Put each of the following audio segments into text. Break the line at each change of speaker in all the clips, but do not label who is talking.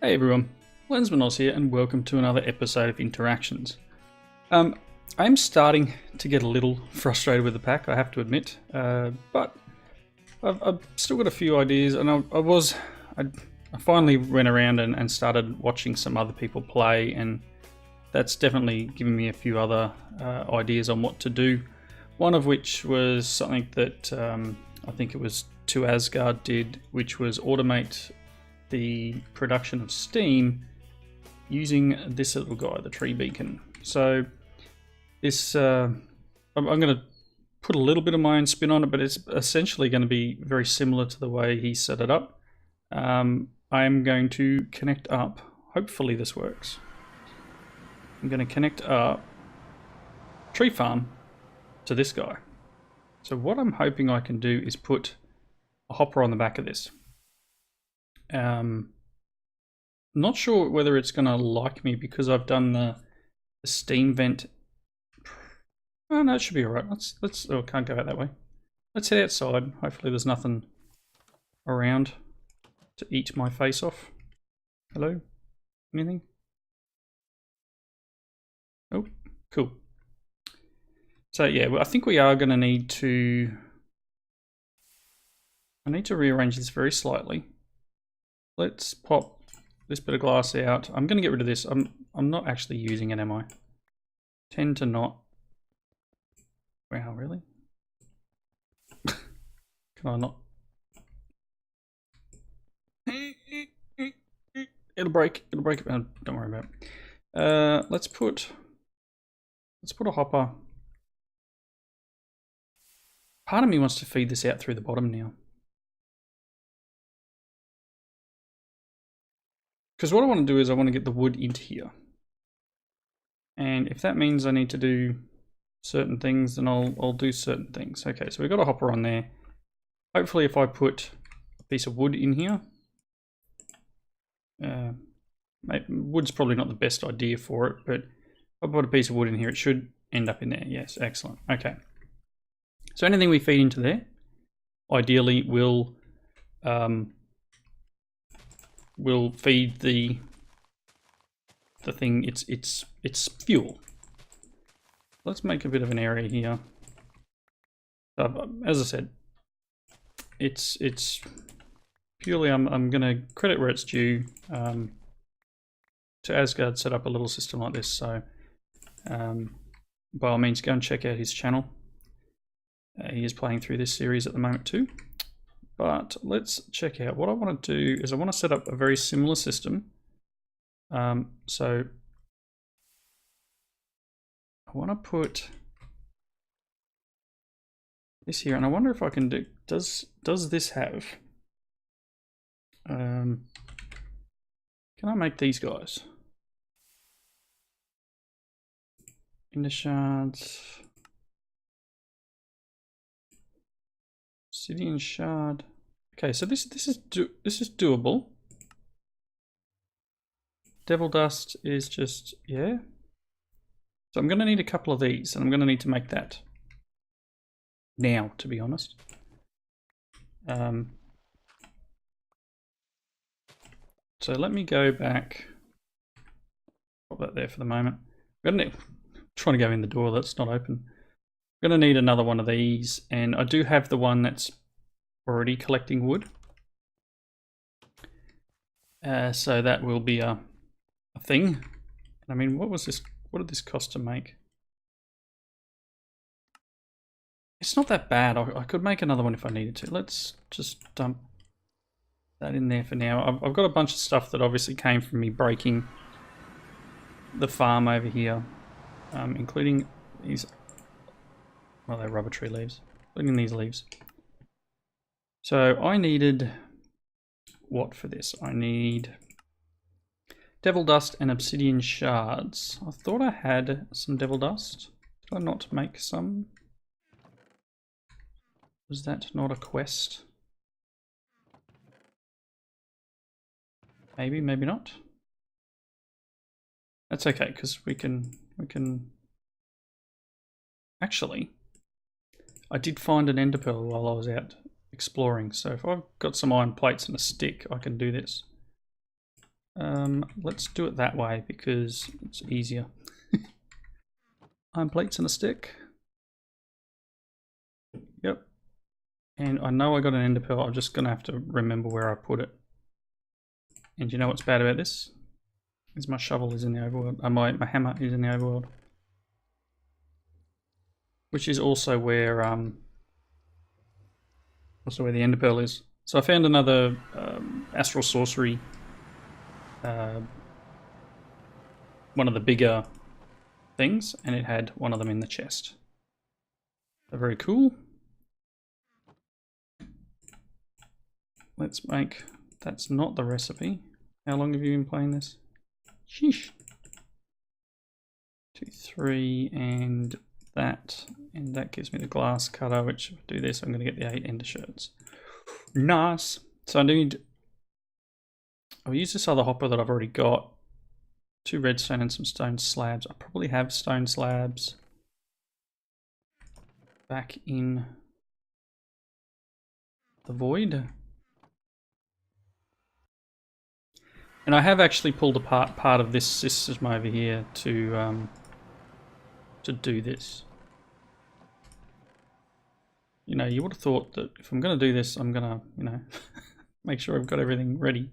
Hey everyone, Lensman Oz here and welcome to another episode of Interactions. I'm starting to get a little frustrated with the pack, I have to admit, but I've still got a few ideas, and I finally went around and started watching some other people play, and that's definitely given me a few other ideas on what to do. One of which was something that I think it was 2 Asgard did, which was automate the production of steam using this little guy, the tree beacon. So this, I'm going to put a little bit of my own spin on it, but it's essentially going to be very similar to the way he set it up. I am going to connect up, hopefully this works. I'm going to connect up tree farm to this guy. So what I'm hoping I can do is put a hopper on the back of this. Not sure whether it's going to like me because I've done the steam vent. Oh no, it should be alright. Let's oh, can't go out that way. Let's head outside. Hopefully there's nothing around to eat my face off. Hello? Anything? Oh, cool. So yeah, well, I think we are going to need to... I need to rearrange this very slightly. Let's pop this bit of glass out. I'm going to get rid of this. I'm not actually using it, am I? Tend to not. Wow, really? Can I not? It'll break. It'll break. Don't worry about it. Let's put a hopper. Part of me wants to feed this out through the bottom now. Because what I want to do is I want to get the wood into here. And if that means I need to do certain things, then I'll do certain things. Okay, so we've got a hopper on there. Hopefully if I put a piece of wood in here, wood's probably not the best idea for it, but if I put a piece of wood in here, it should end up in there. Yes, excellent. Okay. So anything we feed into there, ideally will feed the thing its fuel. Let's make a bit of an area here. As I said, it's purely I'm going to credit where it's due. To Asgard set up a little system like this, so by all means go and check out his channel. He is playing through this series at the moment too. But let's check out what I want to do is I want to set up a very similar system. So I want to put this here, and I wonder if I can do, does this have, can I make these guys? Inner shards, obsidian shard. Okay, so this is doable. Devil dust is just, yeah. So I'm going to need a couple of these, and I'm going to need to make that now, to be honest. So let me go back. Pop that there for the moment. I'm trying to go in the door that's not open. I'm going to need another one of these, and I do have the one that's already collecting wood. So that will be a thing. I mean, what was this? What did this cost to make? It's not that bad. I could make another one if I needed to. Let's just dump that in there for now. I've got a bunch of stuff that obviously came from me breaking the farm over here, including these. Well, they're rubber tree leaves. Including these leaves. So I needed what for this? I need devil dust and obsidian shards. I thought I had some devil dust. Did I not make some? Was that not a quest? Maybe, maybe not. That's okay, because we can actually, I did find an ender pearl while I was out exploring, so if I've got some iron plates and a stick, I can do this. Let's do it that way because it's easier. Iron plates and a stick. Yep. And I know I got an ender pearl. I'm just going to have to remember where I put it. And you know what's bad about this? Is my shovel is in the overworld. My hammer is in the overworld. Which is also where the ender pearl is. So I found another astral sorcery. One of the bigger things, and it had one of them in the chest. They're very cool. Let's make... That's not the recipe. How long have you been playing this? Sheesh. 2, 3, and that gives me the glass cutter, which if I do this, I'm going to get the 8 ender shards. Nice. So I'll use this other hopper that I've already got. 2 redstone and some stone slabs. I probably have stone slabs back in the void. And I have actually pulled apart part of this system over here to do this. You know, you would have thought that if I'm going to do this, I'm going to, you know, make sure I've got everything ready.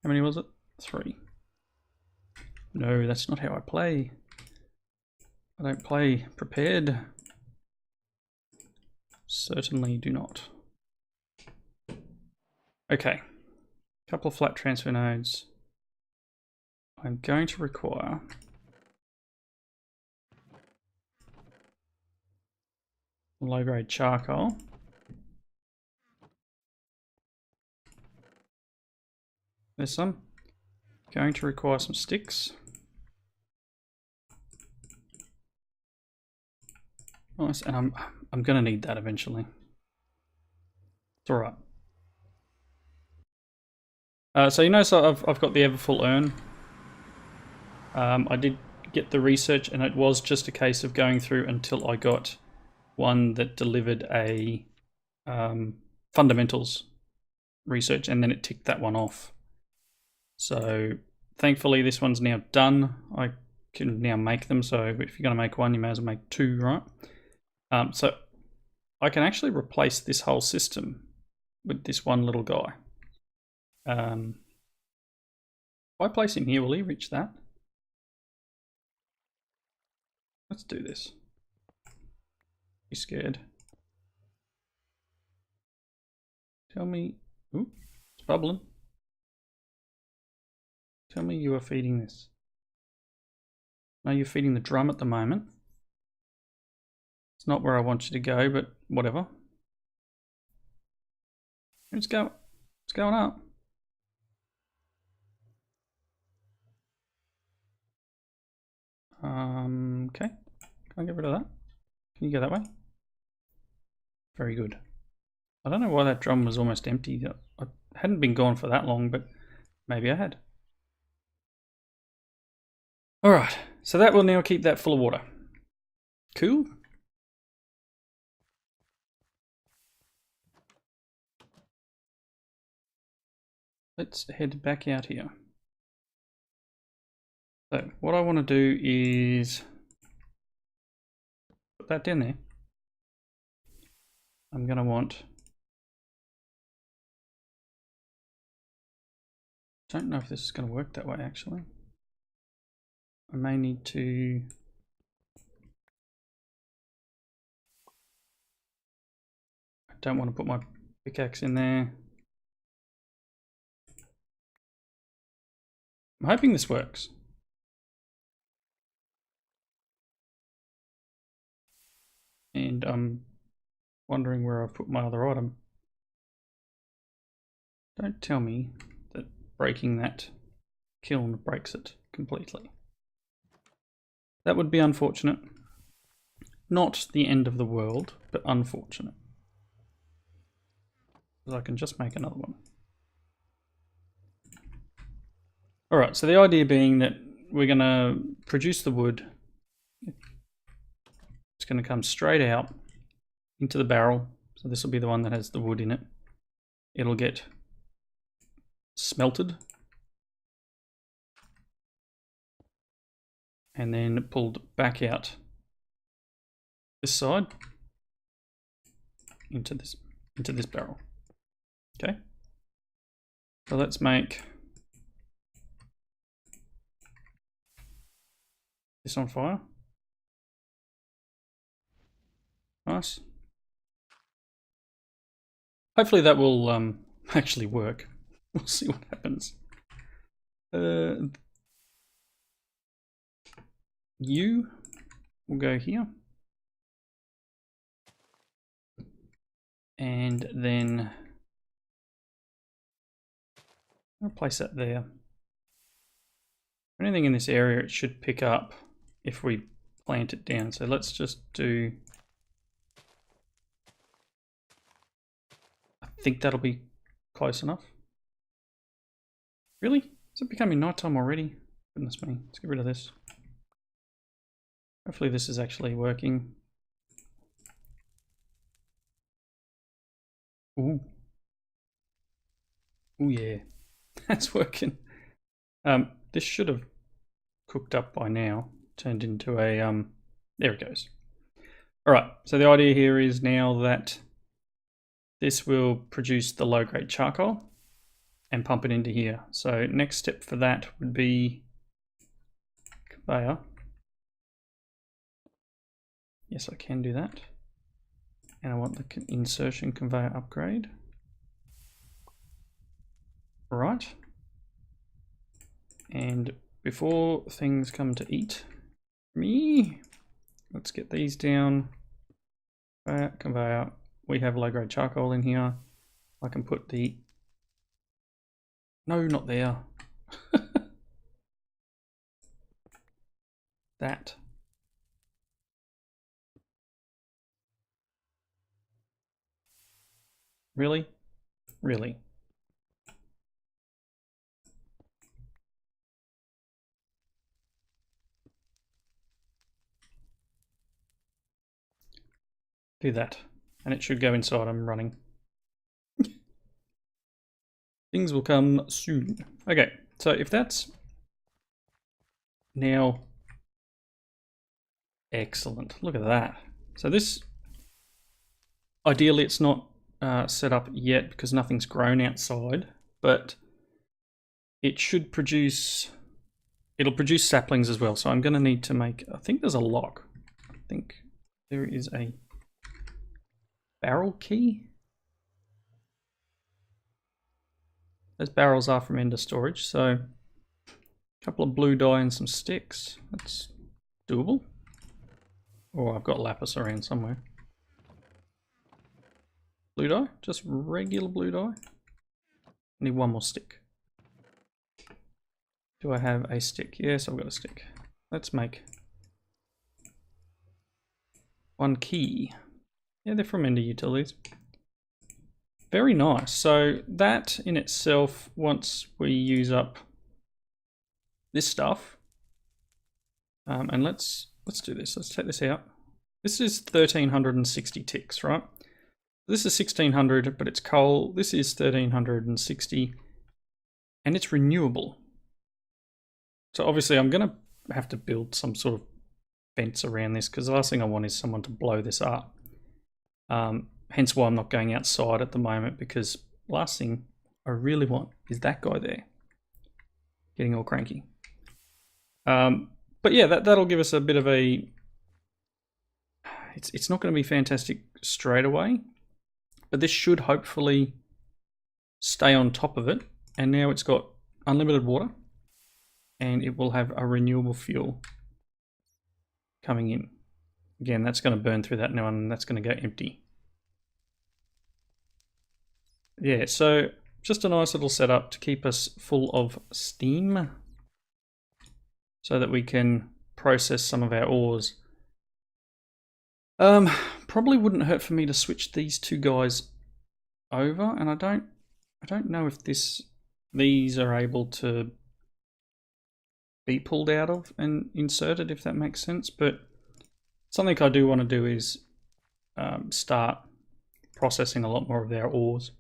How many was it? 3. No, that's not how I play. I don't play prepared. Certainly do not. Okay. Couple of flat transfer nodes. I'm going to require low-grade charcoal. There's some. Going to require some sticks. Nice, and I'm going to need that eventually. It's all right. So you notice I've got the Everfull urn. I did get the research, and it was just a case of going through until I got one that delivered a fundamentals research, and then it ticked that one off. So thankfully this one's now done. I can now make them, so if you're going to make one, you may as well make 2, right? So I can actually replace this whole system with this one little guy. If I place him here, will he reach that? Let's do this. Be scared. Tell me... Ooh, it's bubbling. Tell me you are feeding this. No, you're feeding the drum at the moment. It's not where I want you to go, but whatever. It's going up. Okay. Can I get rid of that? Can you go that way? Very good. I don't know why that drum was almost empty. I hadn't been gone for that long, but maybe I had. Alright, so that will now keep that full of water. Cool. Let's head back out here. So what I want to do is put that down there. I'm going to want... Don't know if this is going to work that way actually. I may need to... I don't want to put my pickaxe in there. I'm hoping this works. And I'm wondering where I've put my other item. Don't tell me that breaking that kiln breaks it completely. That would be unfortunate. Not the end of the world, but unfortunate. Because I can just make another one. Alright, so the idea being that we're going to produce the wood. It's going to come straight out into the barrel. So this will be the one that has the wood in it. It'll get smelted. and then pulled back out this side into this barrel. Okay, so let's make this on fire. Nice. Hopefully that will actually work. We'll see what happens. You will go here. And then I'll place that there. Anything in this area it should pick up if we plant it down. So let's just do, I think that'll be close enough. Really? Is it becoming nighttime already? Goodness me, let's get rid of this. Hopefully this is actually working. Ooh. Ooh yeah, that's working. This should have cooked up by now. Turned into a, there it goes. All right, so the idea here is now that this will produce the low-grade charcoal and pump it into here. So next step for that would be conveyor. Yes, I can do that. And I want the insertion conveyor upgrade. Right. And before things come to eat me, let's get these down. Conveyor. We have low-grade charcoal in here. I can put the... No, not there. That. Really? Really? Do that. And it should go inside. I'm running. Things will come soon. Okay, so if that's now... Excellent. Look at that. So this... Ideally, it's not set up yet because nothing's grown outside, but it should produce... It'll produce saplings as well, so I'm going to need to make... I think there's a lock. I think there is a barrel key. Those barrels are from ender storage, so a couple of blue dye and some sticks. That's doable. Oh, I've got lapis around somewhere. Blue dye? Just regular blue dye? Need one more stick. Do I have a stick? Yes, I've got a stick. Let's make one key. Yeah, they're from Ender Utilities. Very nice. So that in itself, once we use up this stuff, and let's do this. Let's take this out. This is 1360 ticks, right? This is 1600, but it's coal. This is 1360, and it's renewable. So obviously I'm going to have to build some sort of fence around this because the last thing I want is someone to blow this up. Hence why I'm not going outside at the moment, because last thing I really want is that guy there getting all cranky. But yeah, that'll give us a bit of a... It's not going to be fantastic straight away, but this should hopefully stay on top of it. And now it's got unlimited water, and it will have a renewable fuel coming in. Again, that's going to burn through that now, and that's going to go empty. Yeah, so just a nice little setup to keep us full of steam so that we can process some of our ores. Probably wouldn't hurt for me to switch these two guys over, and I don't know if these are able to be pulled out of and inserted, if that makes sense, but something I do want to do is start processing a lot more of their ores.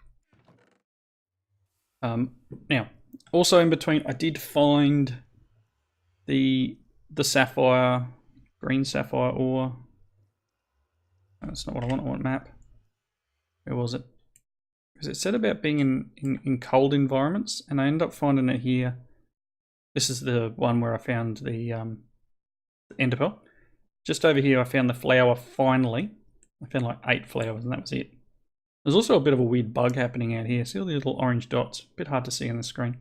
Now, also in between, I did find the the sapphire, green sapphire ore. That's not what I want. I want map. Where was it? Because it said about being in cold environments, and I ended up finding it here. This is the one where I found the ender pearl. Just over here I found the flower finally. I found like 8 flowers and that was it. There's also a bit of a weird bug happening out here. See all these little orange dots? A bit hard to see on the screen.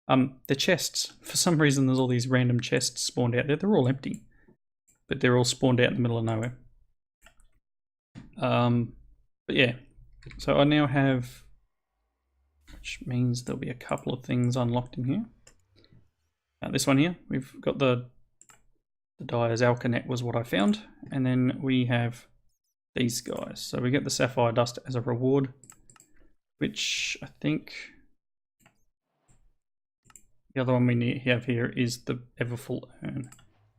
The chests. For some reason there's all these random chests spawned out there. They're all empty. But they're all spawned out in the middle of nowhere. But yeah. So I now have... which means there'll be a couple of things unlocked in here. This one here. We've got the dyer's alkanet was what I found. And then we have these guys. So we get the sapphire dust as a reward. Which I think... the other one we have here is the Everfull urn.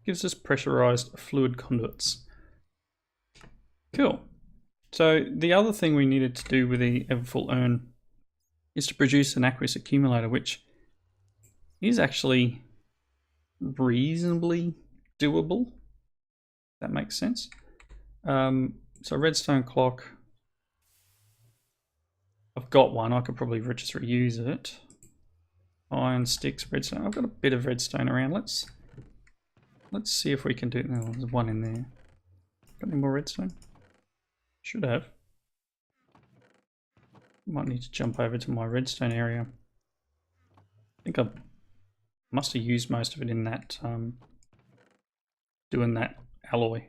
Gives us pressurized fluid conduits. Cool. So the other thing we needed to do with the Everfull urn is to produce an Aqueous Accumulator, which is actually reasonably doable. That makes sense. So Redstone Clock. I've got one. I could probably just reuse it. Iron sticks, redstone. I've got a bit of redstone around. Let's see if we can do it. No, there's one in there. Got any more redstone? Should have. Might need to jump over to my redstone area. I think I must have used most of it in that doing that alloy.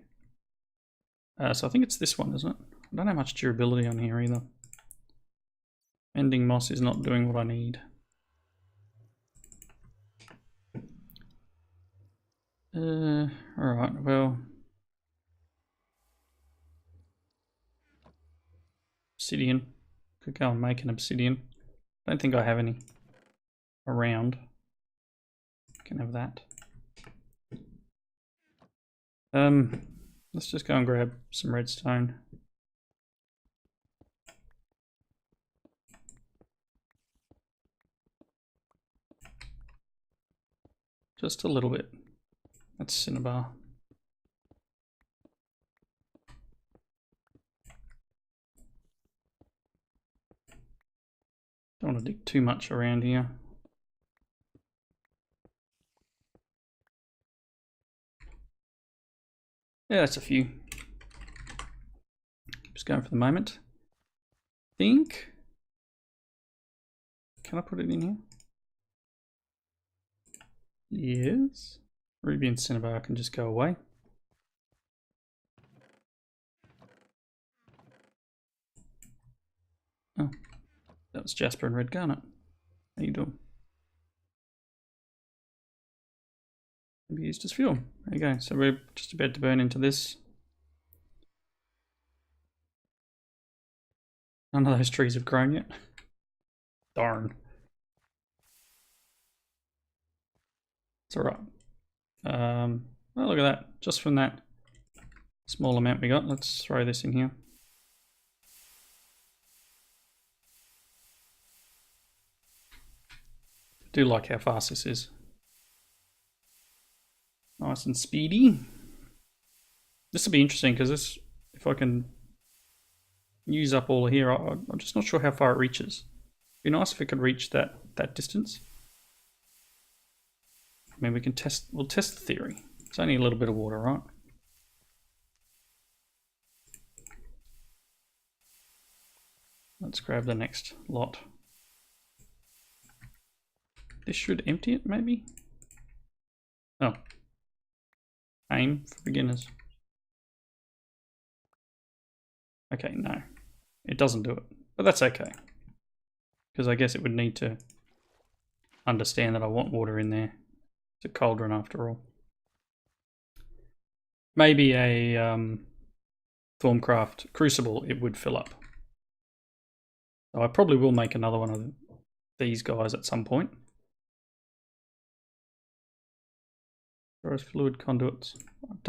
So I think it's this one, isn't it? I don't have much durability on here either. Mending moss is not doing what I need. Alright, well. Obsidian. Could go and make an obsidian. Don't think I have any around. Can have that. Let's just go and grab some redstone. Just a little bit. That's cinnabar. Don't want to dig too much around here. Yeah, that's a few. Just going for the moment. Think. Can I put it in here? Yes. Ruby and cinnabar can just go away. Oh, that was Jasper and Red Garnet. How you doing? Maybe used as fuel. There you go. So we're just about to burn into this. None of those trees have grown yet. Darn. It's alright. Well, look at that. Just from that small amount we got, let's throw this in here. I do like how fast this is. Nice and speedy. This will be interesting because this, if I can use up all of here, I'm just not sure how far it reaches. It'd be nice if it could reach that distance. I mean, we'll test the theory. It's only a little bit of water, right? Let's grab the next lot. This should empty it, maybe? Oh. Aim for beginners. Okay, no. It doesn't do it. But that's okay. Because I guess it would need to understand that I want water in there. It's a cauldron after all. Maybe a Thorncraft crucible, it would fill up. So I probably will make another one of these guys at some point. Whereas fluid conduits, I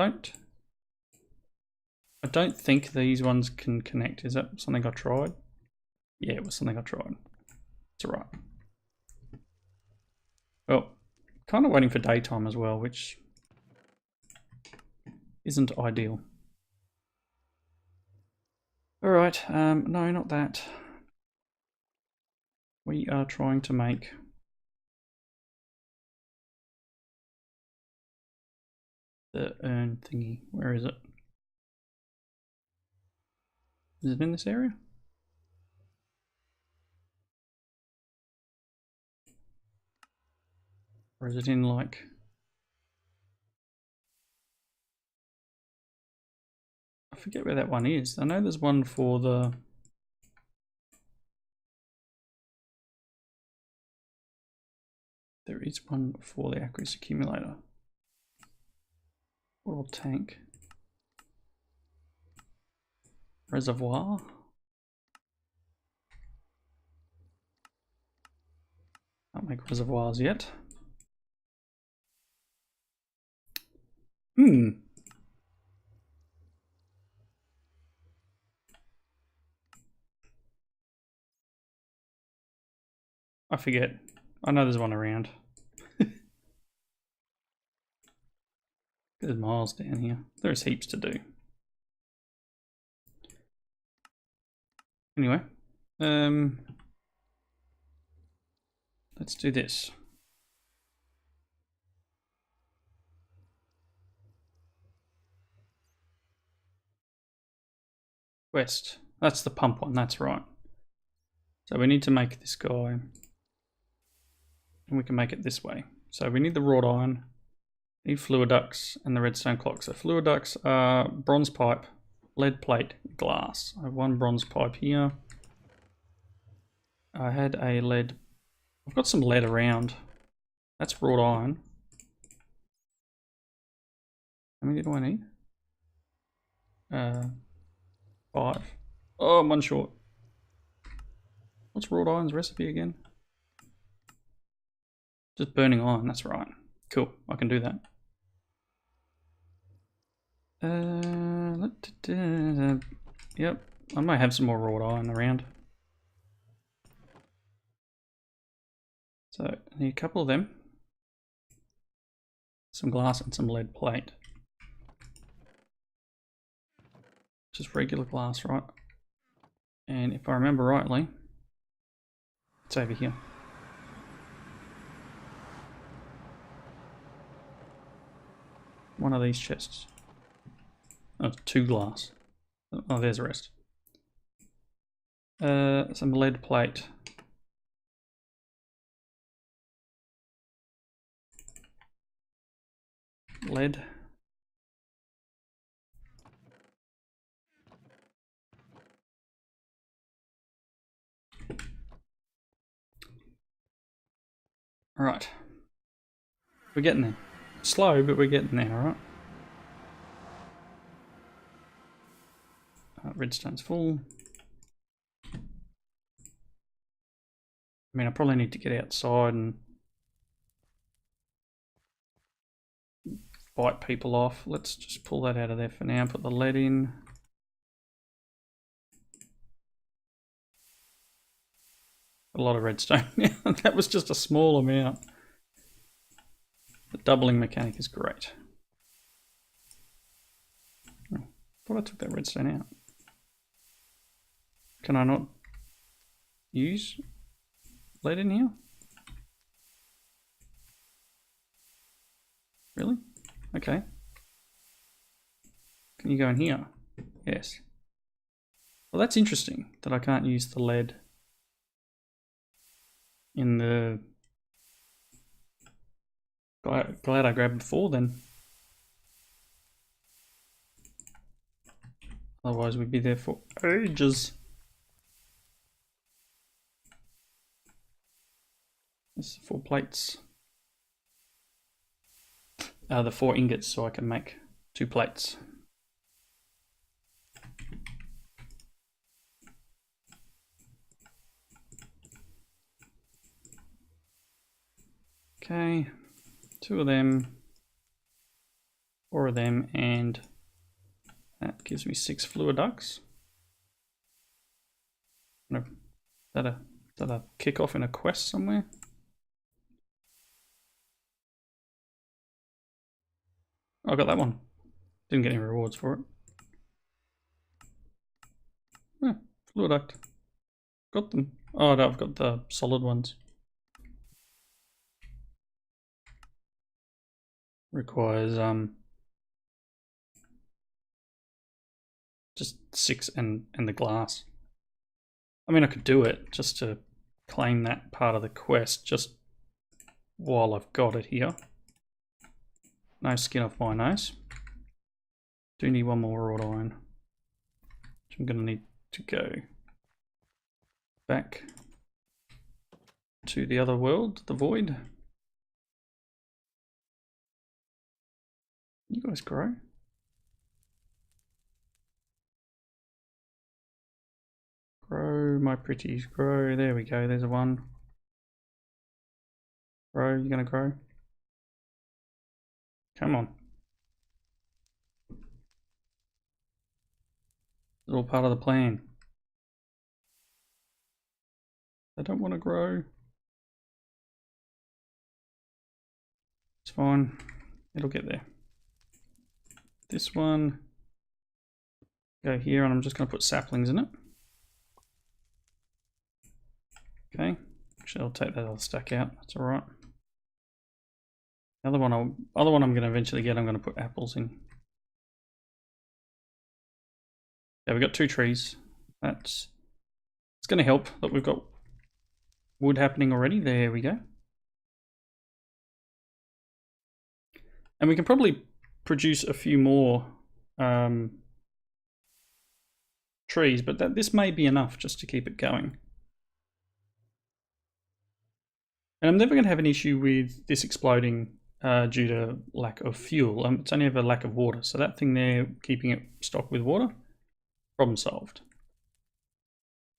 don't think these ones can connect. Is that something I tried? Yeah, it was something I tried. It's alright. Well, kind of waiting for daytime as well, which isn't ideal. Alright, no, not that. We are trying to make the urn thingy. Where is it? Is it in this area? Or is it in like... I forget where that one is. I know there's one for the... There is one for the Aqueous Accumulator. Or tank. Reservoir. Can't make reservoirs yet. I forget. I know there's one around. There's miles down here. There's heaps to do. Anyway, let's do this. West. That's the pump one, that's right. So we need to make this guy. And we can make it this way. So we need the wrought iron, need fluid ducts, and the redstone clock. So fluid ducts are bronze pipe, lead plate, glass. I have one bronze pipe here. I had a lead. I've got some lead around. That's wrought iron. How many do I need? 5. Oh, I'm one short. What's wrought iron's recipe again? Just burning iron, that's right. Cool, I can do that. Yep, I might have some more wrought iron around. So, I need a couple of them. Some glass and some lead plate. Just regular glass, right? And if I remember rightly, it's over here. One of these chests. Oh, 2 glass. Oh, there's the rest. Some lead plate. Lead. All right. We're getting there. Slow, but we're getting there, alright? Redstone's full. I mean, I probably need to get outside and fight people off. Let's just pull that out of there for now, put the lead in. A lot of redstone. That was just a small amount. The doubling mechanic is great. Oh, thought I took that redstone out. Can I not use lead in here? Really? Okay. Can you go in here? Yes. Well, that's interesting that I can't use the lead in the... Glad I grabbed before then. Otherwise we'd be there for ages. This is 4 plates. The 4 ingots, so I can make 2 plates. Okay. 2 of them, 4 of them, and that gives me 6 fluid ducts. Is that a kickoff in a quest somewhere? I got that one. Didn't get any rewards for it. Oh, fluid duct. Got them. Oh no, I've got the solid ones. Requires just 6 and the glass. I mean, I could do it just to claim that part of the quest just while I've got it here. No skin off my nose. Do need one more wrought iron. Which I'm going to need to go back to the other world, the void. You guys grow? Grow, my pretties, grow. There we go, there's a one. Grow, you gonna grow? Come on. It's all part of the plan. They don't want to grow. It's fine. It'll get there. This one. Go here, and I'm just going to put saplings in it. Okay. Actually, I'll take that other stack out. That's all right. The other one, I'm going to eventually get. I'm going to put apples in. Yeah, we've got 2 trees. It's going to help that we've got wood happening already. There we go. And we can probably produce a few more trees, but this may be enough just to keep it going. And I'm never going to have an issue with this exploding due to lack of fuel. It's only ever lack of water. So that thing there, keeping it stocked with water, problem solved.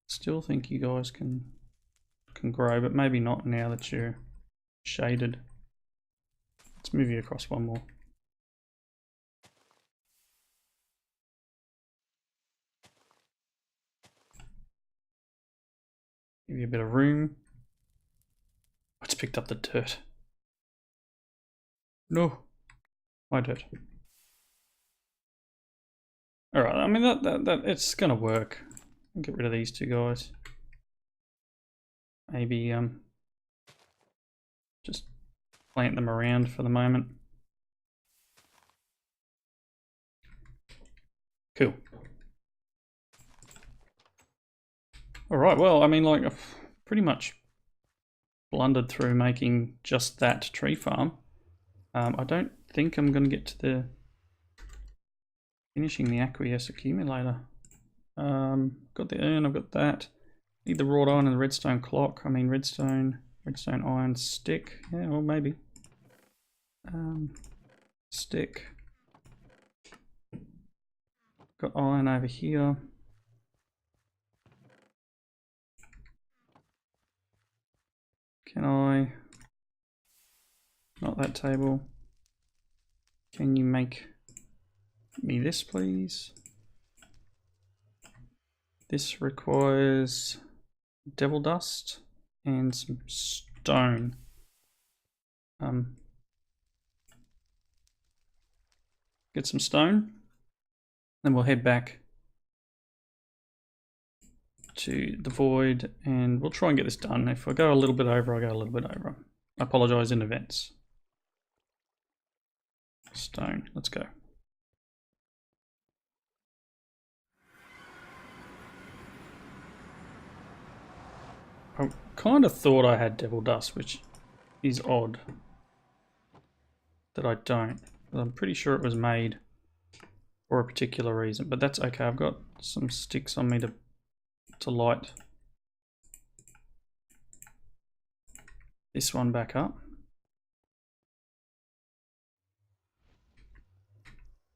Still think you guys can grow, but maybe not now that you're shaded. Let's move you across one more. Give you a bit of room. It's picked up the dirt. No, my dirt. All right, I mean that it's gonna work. I'll get rid of these 2 guys. Maybe just plant them around for the moment. Cool. All right, well, I mean, like, I've pretty much blundered through making just that tree farm. I don't think I'm going to get to the finishing the Aqueous Accumulator. Got the urn, I've got that. Need the wrought iron and the redstone clock. I mean, redstone iron stick. Yeah, well, maybe. Stick. Got iron over here. Can I? Not that table. Can you make me this, please? This requires devil dust and some stone. Get some stone. Then we'll head back to the void and we'll try and get this done. If I go a little bit over, I go a little bit over. I apologize in advance. Stone, let's go. I kind of thought I had devil dust, which is odd that I don't. But I'm pretty sure it was made for a particular reason, but that's okay. I've got some sticks on me to light this one back up.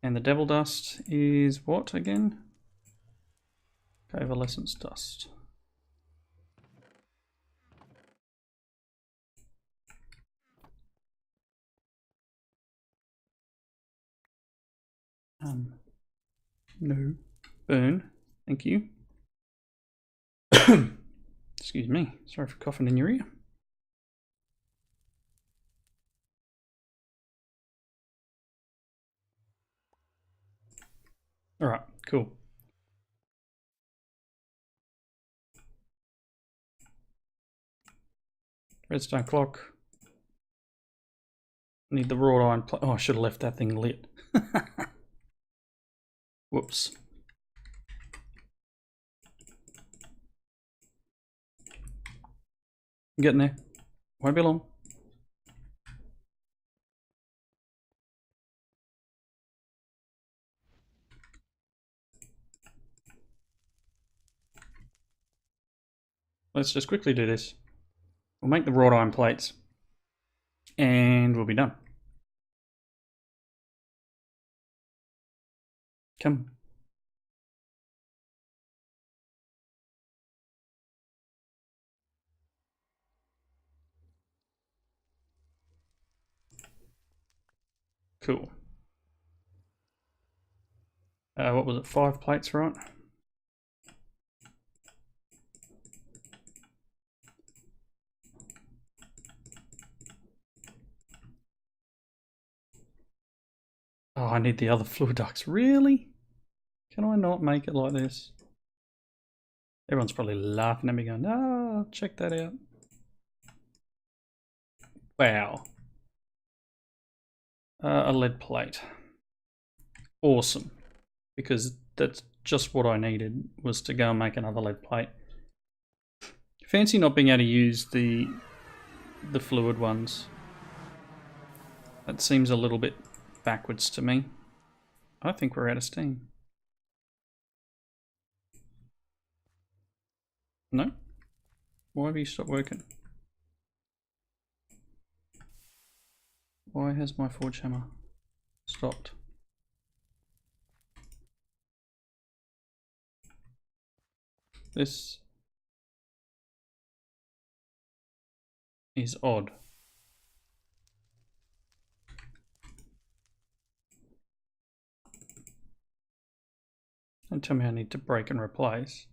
And the devil dust is what again? Covalescence dust. No. Burn. Thank you. Excuse me. Sorry for coughing in your ear. Alright, cool. Redstone Clock. Need the wrought iron plate. Oh, I should have left that thing lit. Whoops. I'm getting there. Won't be long. Let's just quickly do this. We'll make the wrought iron plates and we'll be done. Come. Cool. What was it? 5 plates, right? Oh, I need the other fluid ducts. Really? Can I not make it like this? Everyone's probably laughing at me going, "Ah, check that out." Wow. A lead plate. Awesome. Because that's just what I needed, was to go and make another lead plate. Fancy not being able to use the fluid ones. That seems a little bit backwards to me. I think we're out of steam. No? Why have you stopped working? Why has my forge hammer stopped? This is odd. Don't tell me I need to break and replace.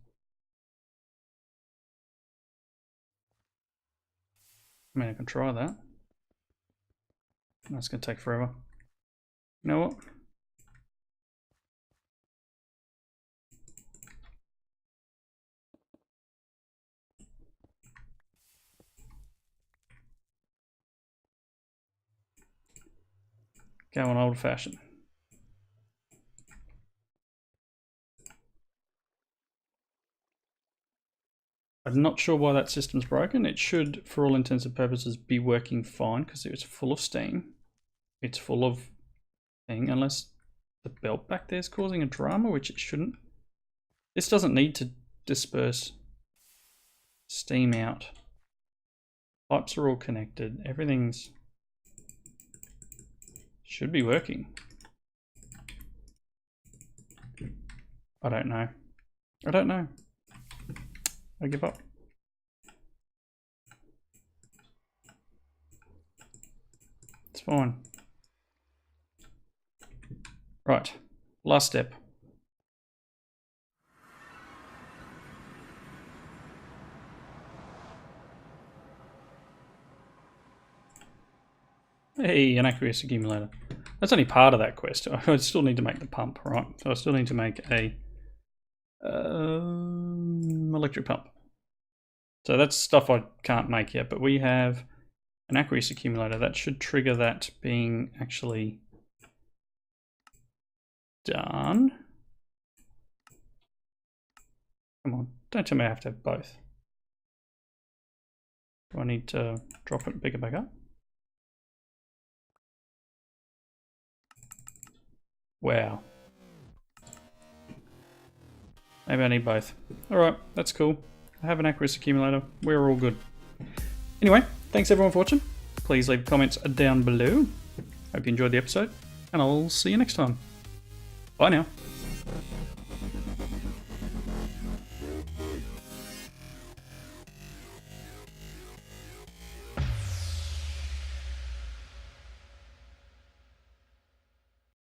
I mean, I can try that. That's going to take forever. You know what? Going old fashioned. I'm not sure why that system's broken. It should, for all intents and purposes, be working fine because it's full of steam. It's full of thing, unless the belt back there is causing a drama, which it shouldn't. This doesn't need to disperse steam out. Pipes are all connected. Everything's should be working. I don't know. I don't know. I give up. It's fine. Right, last step. Hey, an Aqueous Accumulator. That's only part of that quest. I still need to make the pump, right? So I still need to make a electric pump. So that's stuff I can't make yet, but we have an Aqueous Accumulator. That should trigger that being actually done. Come on, don't tell me I have to have both. Do I need to drop it and pick it back up? Wow. Maybe I need both. Alright, that's cool. I have an Aqueous Accumulator. We're all good. Anyway, thanks everyone for watching. Please leave comments down below. Hope you enjoyed the episode, and I'll see you next time. Bye now.